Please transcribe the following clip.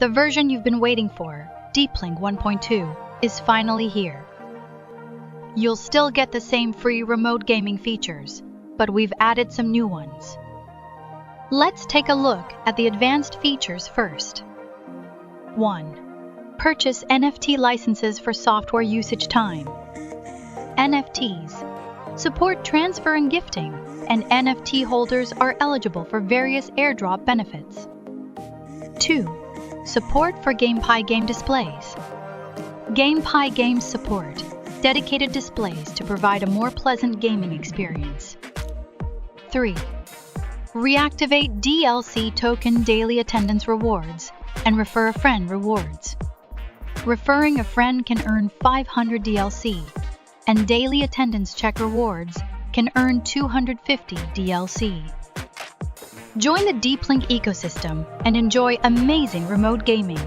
The version you've been waiting for, DeepLink 1.2, is finally here. You'll still get the same free remote gaming features, but we've added some new ones. Let's take a look at the advanced features first. 1. Purchase NFT licenses for software usage time. NFTs support transfer and gifting, and NFT holders are eligible for various airdrop benefits. 2. Support for GamePi game displays. GamePi games support dedicated displays to provide a more pleasant gaming experience. 3. Reactivate DLC token daily attendance rewards and refer a friend rewards. Referring a friend can earn 500 DLC, and daily attendance check rewards can earn 250 DLC. Join the DeepLink ecosystem and enjoy amazing remote gaming